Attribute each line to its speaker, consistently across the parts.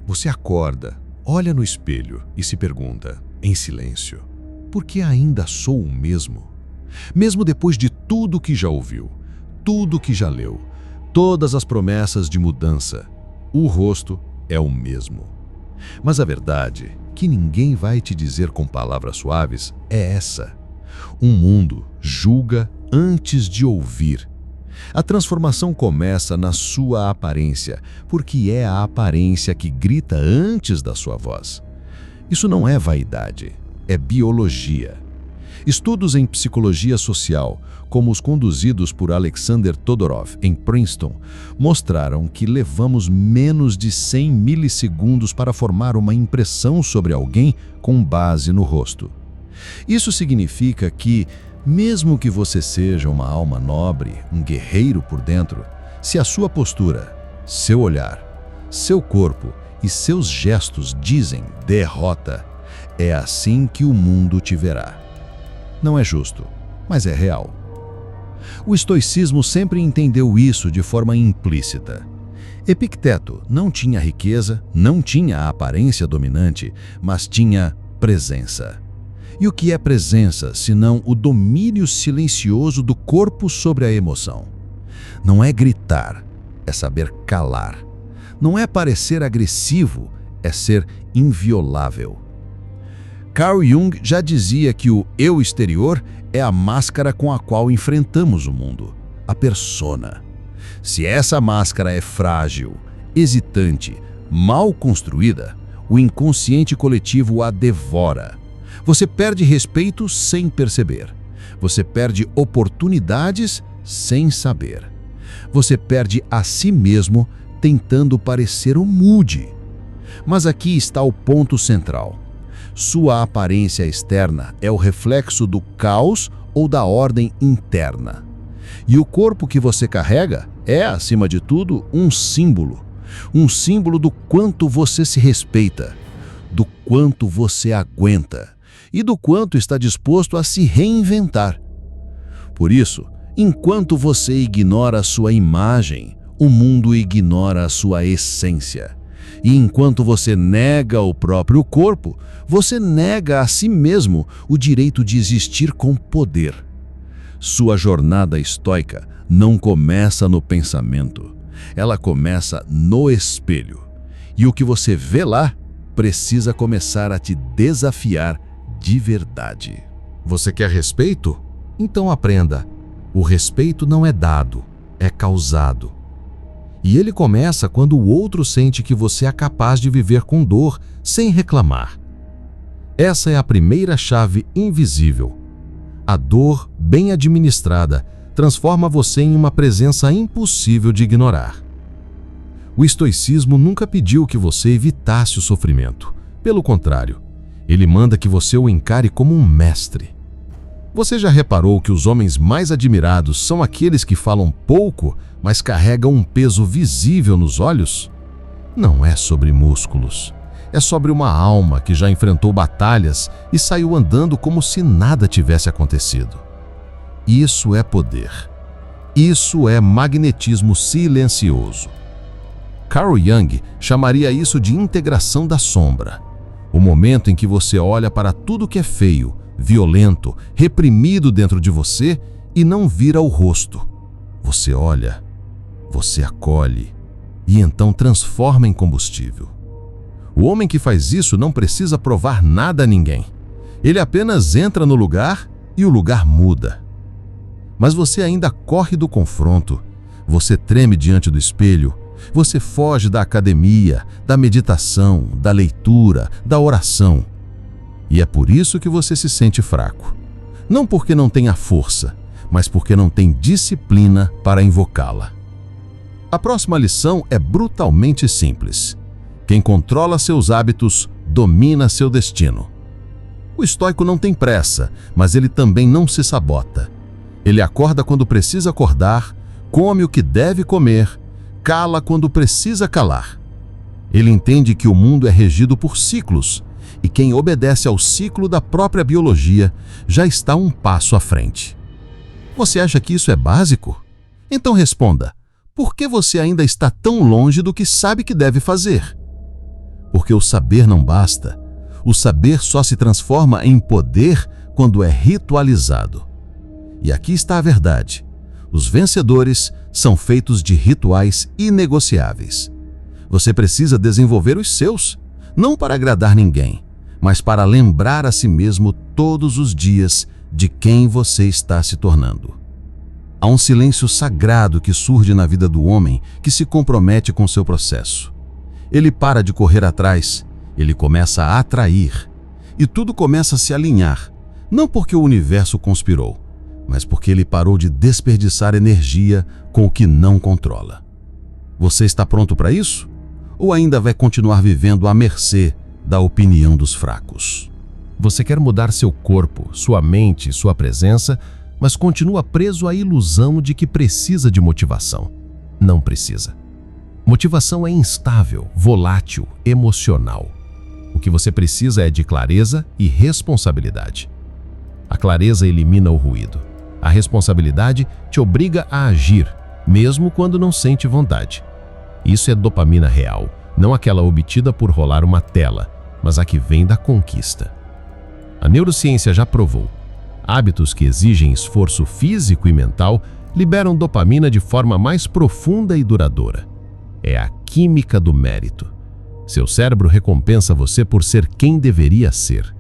Speaker 1: Você acorda, olha no espelho e se pergunta, em silêncio, por que ainda sou o mesmo? Mesmo depois de tudo que já ouviu, tudo que já leu, todas as promessas de mudança, o rosto é o mesmo. Mas a verdade, que ninguém vai te dizer com palavras suaves, é essa. O mundo julga antes de ouvir. A transformação começa na sua aparência, porque é a aparência que grita antes da sua voz. Isso não é vaidade, é biologia. Estudos em psicologia social, como os conduzidos por Alexander Todorov em Princeton, mostraram que levamos menos de 100 milissegundos para formar uma impressão sobre alguém com base no rosto. Isso significa que, mesmo que você seja uma alma nobre, um guerreiro por dentro, se a sua postura, seu olhar, seu corpo e seus gestos dizem derrota, é assim que o mundo te verá. Não é justo, mas é real. O estoicismo sempre entendeu isso de forma implícita. Epicteto não tinha riqueza, não tinha a aparência dominante, mas tinha presença. E o que é presença, senão o domínio silencioso do corpo sobre a emoção? Não é gritar, é saber calar. Não é parecer agressivo, é ser inviolável. Carl Jung já dizia que o eu exterior é a máscara com a qual enfrentamos o mundo, a persona. Se essa máscara é frágil, hesitante, mal construída, o inconsciente coletivo a devora. Você perde respeito sem perceber. Você perde oportunidades sem saber. Você perde a si mesmo tentando parecer humilde. Mas aqui está o ponto central. Sua aparência externa é o reflexo do caos ou da ordem interna. E o corpo que você carrega é, acima de tudo, um símbolo do quanto você se respeita, do quanto você aguenta e do quanto está disposto a se reinventar. Por isso, enquanto você ignora a sua imagem, o mundo ignora a sua essência. E enquanto você nega o próprio corpo, você nega a si mesmo o direito de existir com poder. Sua jornada estoica não começa no pensamento, ela começa no espelho. E o que você vê lá precisa começar a te desafiar de verdade. Você quer respeito? Então aprenda. O respeito não é dado, é causado. E ele começa quando o outro sente que você é capaz de viver com dor sem reclamar. Essa é a primeira chave invisível. A dor, bem administrada, transforma você em uma presença impossível de ignorar. O estoicismo nunca pediu que você evitasse o sofrimento. Pelo contrário, ele manda que você o encare como um mestre. Você já reparou que os homens mais admirados são aqueles que falam pouco, mas carregam um peso visível nos olhos? Não é sobre músculos. É sobre uma alma que já enfrentou batalhas e saiu andando como se nada tivesse acontecido. Isso é poder. Isso é magnetismo silencioso. Carl Jung chamaria isso de integração da sombra. O momento em que você olha para tudo que é feio, violento, reprimido dentro de você e não vira o rosto. Você olha, você acolhe e então transforma em combustível. O homem que faz isso não precisa provar nada a ninguém. Ele apenas entra no lugar e o lugar muda. Mas você ainda corre do confronto. Você treme diante do espelho. Você foge da academia, da meditação, da leitura, da oração. E é por isso que você se sente fraco. Não porque não tenha força, mas porque não tem disciplina para invocá-la. A próxima lição é brutalmente simples. Quem controla seus hábitos, domina seu destino. O estoico não tem pressa, mas ele também não se sabota. Ele acorda quando precisa acordar, come o que deve comer, cala quando precisa calar. Ele entende que o mundo é regido por ciclos, e quem obedece ao ciclo da própria biologia já está um passo à frente. Você acha que isso é básico? Então responda, por que você ainda está tão longe do que sabe que deve fazer?
Speaker 2: porque o saber não basta. O saber só se transforma em poder quando é ritualizado. E aqui está a verdade. Os vencedores são feitos de rituais inegociáveis. Você precisa desenvolver os seus, não para agradar ninguém, mas para lembrar a si mesmo todos os dias de quem você está se tornando. Há um silêncio sagrado que surge na vida do homem que se compromete com seu processo. Ele para de correr atrás, ele começa a atrair. E tudo começa a se alinhar, não porque o universo conspirou, mas porque ele parou de desperdiçar energia com o que não controla. Você está pronto para isso? Ou ainda vai continuar vivendo à mercê da opinião dos fracos?
Speaker 1: Você quer mudar seu corpo, sua mente, sua presença, mas continua preso à ilusão de que precisa de motivação. Não precisa. Motivação é instável, volátil, emocional. O que você precisa é de clareza e responsabilidade. A clareza elimina o ruído. A responsabilidade te obriga a agir, mesmo quando não sente vontade. Isso é dopamina real, não aquela obtida por rolar uma tela, mas a que vem da conquista. A neurociência já provou. Hábitos que exigem esforço físico e mental liberam dopamina de forma mais profunda e duradoura. É a química do mérito. Seu cérebro recompensa você por ser quem deveria ser.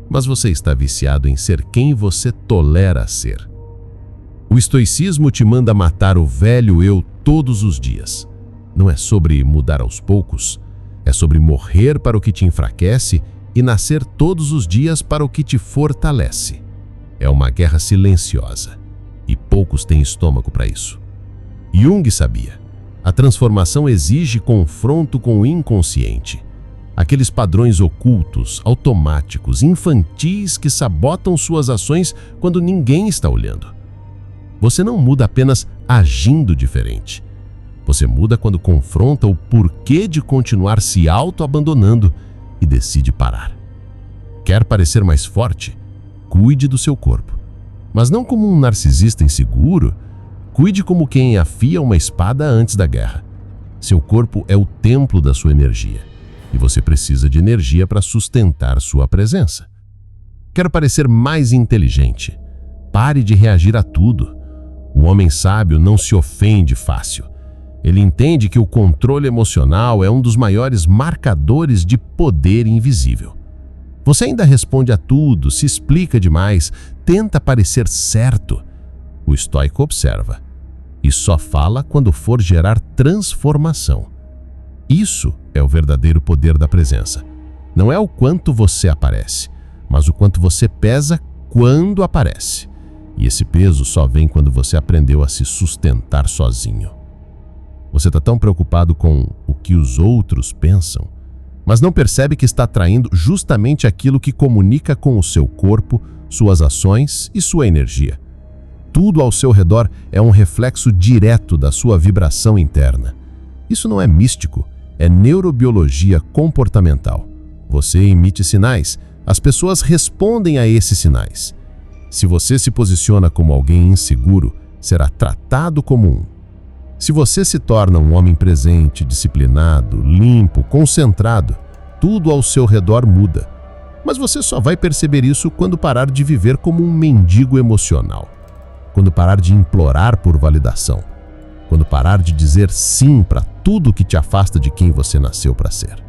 Speaker 1: Mas você está viciado em ser quem você tolera ser. O estoicismo te manda matar o velho eu todos os dias. Não é sobre mudar aos poucos, é sobre morrer para o que te enfraquece e nascer todos os dias para o que te fortalece. É uma guerra silenciosa, e poucos têm estômago para isso. Jung sabia. A transformação exige confronto com o inconsciente. Aqueles padrões ocultos, automáticos, infantis que sabotam suas ações quando ninguém está olhando. Você não muda apenas agindo diferente. Você muda quando confronta o porquê de continuar se auto-abandonando e decide parar. Quer parecer mais forte? Cuide do seu corpo. Mas não como um narcisista inseguro. Cuide como quem afia uma espada antes da guerra. Seu corpo é o templo da sua energia. E você precisa de energia para sustentar sua presença. Quer parecer mais inteligente? Pare de reagir a tudo. O homem sábio não se ofende fácil. Ele entende que o controle emocional é um dos maiores marcadores de poder invisível. Você ainda responde a tudo, se explica demais, tenta parecer certo. O estoico observa e só fala quando for gerar transformação. Isso é o verdadeiro poder da presença. Não é o quanto você aparece, mas o quanto você pesa quando aparece. E esse peso só vem quando você aprendeu a se sustentar sozinho. Você está tão preocupado com o que os outros pensam, mas não percebe que está atraindo justamente aquilo que comunica com o seu corpo, suas ações e sua energia. Tudo ao seu redor é um reflexo direto da sua vibração interna. Isso não é místico, é neurobiologia comportamental. Você emite sinais, as pessoas respondem a esses sinais. Se você se posiciona como alguém inseguro, será tratado como um. Se você se torna um homem presente, disciplinado, limpo, concentrado, tudo ao seu redor muda. Mas você só vai perceber isso quando parar de viver como um mendigo emocional. Quando parar de implorar por validação. Quando parar de dizer sim para tudo que te afasta de quem você nasceu para ser.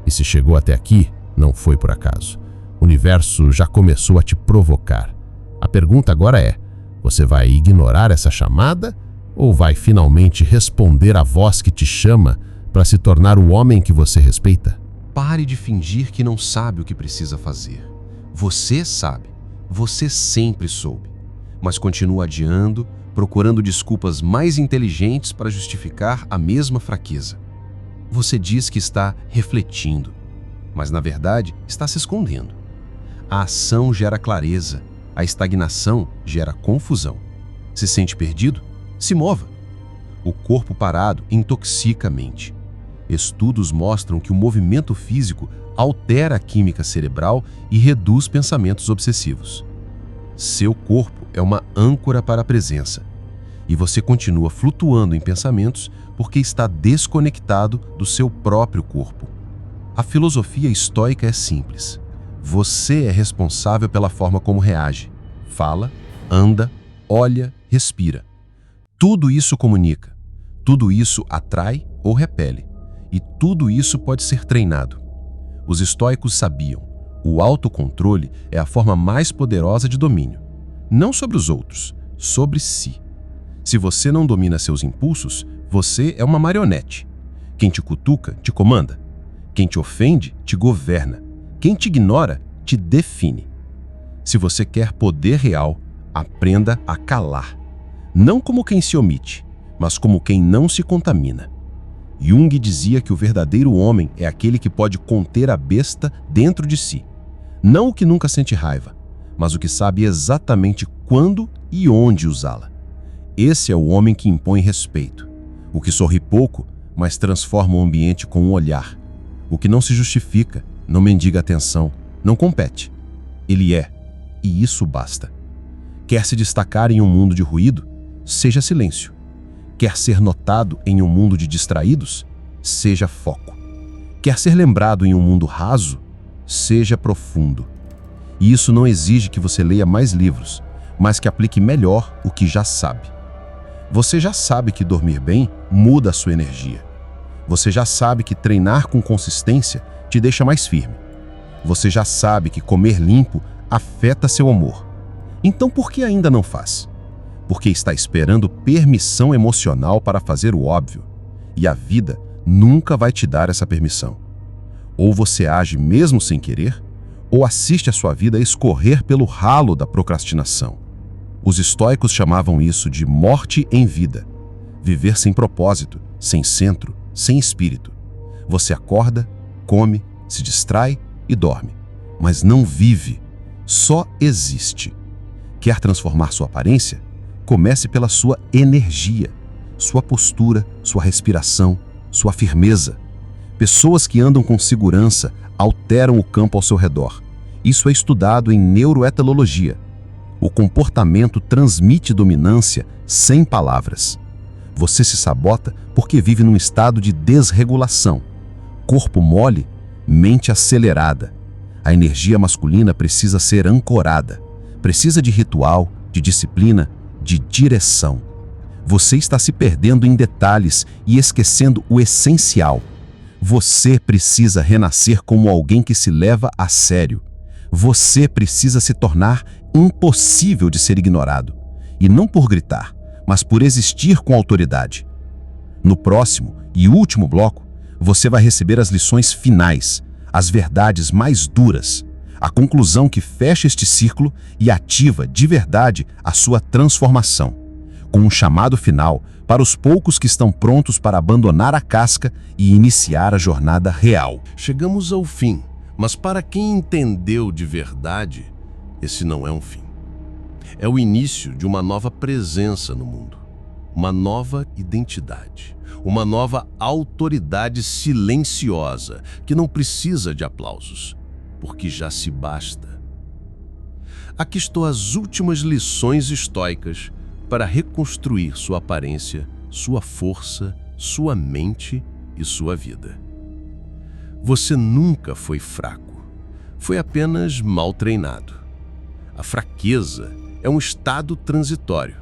Speaker 1: E se chegou até aqui, não foi por acaso. O universo já começou a te provocar. A pergunta agora é: você vai ignorar essa chamada ou vai finalmente responder à voz que te chama para se tornar o homem que você respeita?
Speaker 3: Pare de fingir que não sabe o que precisa fazer. Você sabe. Você sempre soube. Mas continua adiando, procurando desculpas mais inteligentes para justificar a mesma fraqueza. Você diz que está refletindo, mas na verdade está se escondendo. A ação gera clareza, a estagnação gera confusão. Se sente perdido? Se mova. O corpo parado intoxica a mente. Estudos mostram que o movimento físico altera a química cerebral e reduz pensamentos obsessivos. Seu corpo é uma âncora para a presença, e você continua flutuando em pensamentos porque está desconectado do seu próprio corpo. A filosofia estoica é simples. Você é responsável pela forma como reage, fala, anda, olha, respira. Tudo isso comunica, tudo isso atrai ou repele, e tudo isso pode ser treinado. Os estoicos sabiam, o autocontrole é a forma mais poderosa de domínio, não sobre os outros, sobre si. Se você não domina seus impulsos, você é uma marionete. Quem te cutuca, te comanda. Quem te ofende, te governa. Quem te ignora, te define. Se você quer poder real, aprenda a calar. Não como quem se omite, mas como quem não se contamina. Jung dizia que o verdadeiro homem é aquele que pode conter a besta dentro de si. Não o que nunca sente raiva, mas o que sabe exatamente quando e onde usá-la. Esse é o homem que impõe respeito. O que sorri pouco, mas transforma o ambiente com um olhar. O que não se justifica, não mendiga atenção, não compete. Ele é, e isso basta. Quer se destacar em um mundo de ruído? Seja silêncio. Quer ser notado em um mundo de distraídos? Seja foco. Quer ser lembrado em um mundo raso? Seja profundo. E isso não exige que você leia mais livros, mas que aplique melhor o que já sabe. Você já sabe que dormir bem muda a sua energia. Você já sabe que treinar com consistência te deixa mais firme. Você já sabe que comer limpo afeta seu humor. Então por que ainda não faz? Porque está esperando permissão emocional para fazer o óbvio. E a vida nunca vai te dar essa permissão. Ou você age mesmo sem querer, ou assiste a sua vida escorrer pelo ralo da procrastinação. Os estoicos chamavam isso de morte em vida. Viver sem propósito, sem centro, sem espírito. Você acorda, come, se distrai e dorme, mas não vive, só existe. Quer transformar sua aparência? Comece pela sua energia, sua postura, sua respiração, sua firmeza. Pessoas que andam com segurança alteram o campo ao seu redor. Isso é estudado em neuroetalologia. O comportamento transmite dominância sem palavras. Você se sabota porque vive num estado de desregulação. Corpo mole, mente acelerada. A energia masculina precisa ser ancorada. Precisa de ritual, de disciplina, de direção. Você está se perdendo em detalhes e esquecendo o essencial. Você precisa renascer como alguém que se leva a sério. Você precisa se tornar impossível de ser ignorado. E não por gritar, mas por existir com autoridade. No próximo e último bloco, você vai receber as lições finais, as verdades mais duras, a conclusão que fecha este círculo e ativa de verdade a sua transformação, com um chamado final para os poucos que estão prontos para abandonar a casca e iniciar a jornada real.
Speaker 4: Chegamos ao fim, mas para quem entendeu de verdade, esse não é um fim. É o início de uma nova presença no mundo, uma nova identidade, uma nova autoridade silenciosa que não precisa de aplausos, porque já se basta. Aqui estão as últimas lições estoicas para reconstruir sua aparência, sua força, sua mente e sua vida. Você nunca foi fraco, foi apenas mal treinado. A fraqueza é um estado transitório,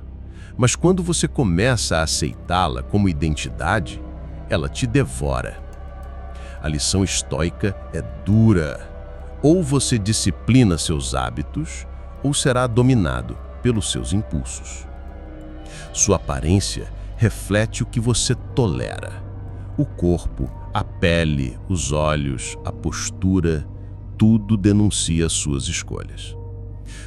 Speaker 4: mas quando você começa a aceitá-la como identidade, ela te devora. A lição estoica é dura. Ou você disciplina seus hábitos, ou será dominado pelos seus impulsos. Sua aparência reflete o que você tolera. O corpo, a pele, os olhos, a postura, tudo denuncia suas escolhas.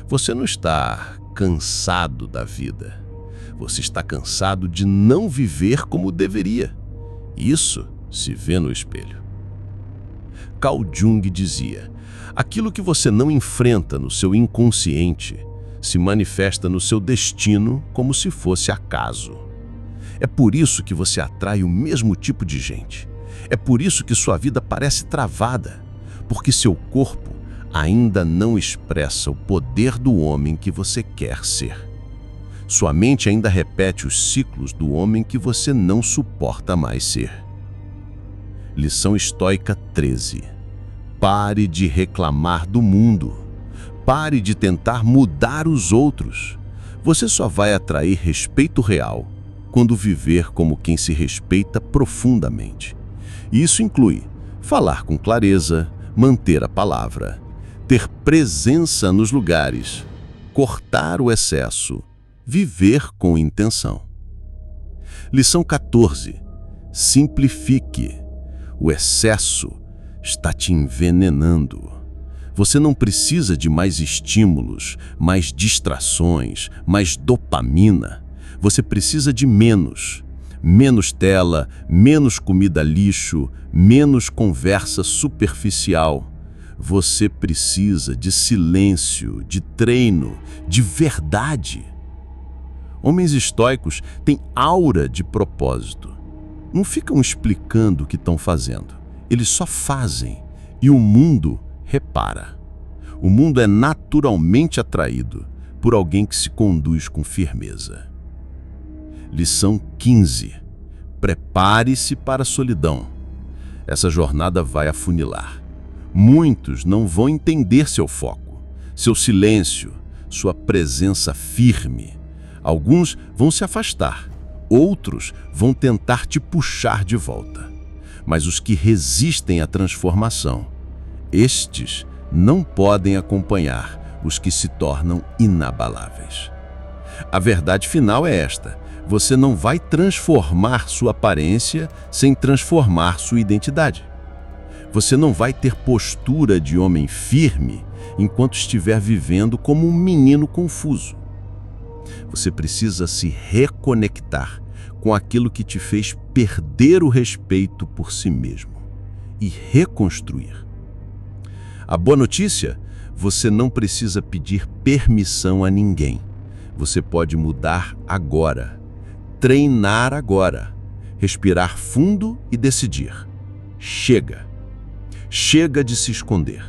Speaker 4: Você não está cansado da vida. Você está cansado de não viver como deveria. Isso se vê no espelho. Carl Jung dizia: aquilo que você não enfrenta no seu inconsciente se manifesta no seu destino como se fosse acaso. É por isso que você atrai o mesmo tipo de gente. É por isso que sua vida parece travada, porque seu corpo ainda não expressa o poder do homem que você quer ser. Sua mente ainda repete os ciclos do homem que você não suporta mais ser. Lição estoica 13. Pare de reclamar do mundo. Pare de tentar mudar os outros. Você só vai atrair respeito real quando viver como quem se respeita profundamente. Isso inclui falar com clareza, manter a palavra, ter presença nos lugares, cortar o excesso, viver com intenção. Lição 14. Simplifique. O excesso está te envenenando. Você não precisa de mais estímulos, mais distrações, mais dopamina. Você precisa de menos. Menos tela, menos comida lixo, menos conversa superficial. Você precisa de silêncio, de treino, de verdade. Homens estoicos têm aura de propósito. Não ficam explicando o que estão fazendo. Eles só fazem e o mundo repara. O mundo é naturalmente atraído por alguém que se conduz com firmeza. Lição 15. Prepare-se para a solidão. Essa jornada vai afunilar. Muitos não vão entender seu foco, seu silêncio, sua presença firme. Alguns vão se afastar, outros vão tentar te puxar de volta. Mas os que resistem à transformação, estes não podem acompanhar os que se tornam inabaláveis. A verdade final é esta: você não vai transformar sua aparência sem transformar sua identidade. Você não vai ter postura de homem firme enquanto estiver vivendo como um menino confuso. Você precisa se reconectar com aquilo que te fez perder o respeito por si mesmo e reconstruir. A boa notícia: você não precisa pedir permissão a ninguém. Você pode mudar agora, treinar agora, respirar fundo e decidir. Chega. Chega de se esconder.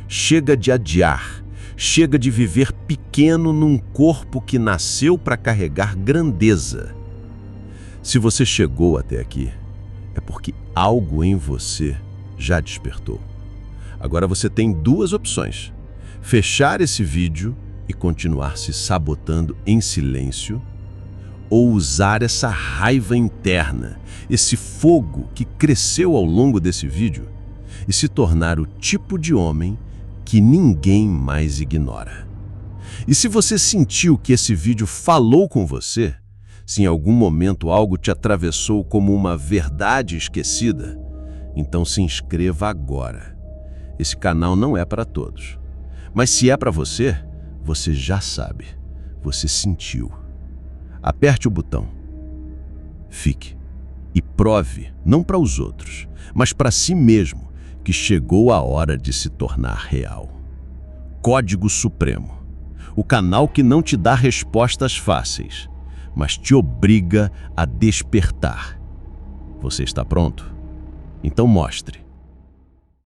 Speaker 4: Chega de adiar. Chega de viver pequeno num corpo que nasceu para carregar grandeza. Se você chegou até aqui, é porque algo em você já despertou. Agora você tem duas opções: fechar esse vídeo e continuar se sabotando em silêncio, ou usar essa raiva interna, esse fogo que cresceu ao longo desse vídeo e se tornar o tipo de homem que ninguém mais ignora. E se você sentiu que esse vídeo falou com você, se em algum momento algo te atravessou como uma verdade esquecida, então se inscreva agora. Esse canal não é para todos. Mas se é para você, você já sabe, você sentiu. Aperte o botão. Fique e prove, não para os outros, mas para si mesmo, que chegou a hora de se tornar real. Código Supremo. O canal que não te dá respostas fáceis, mas te obriga a despertar. Você está pronto? Então mostre.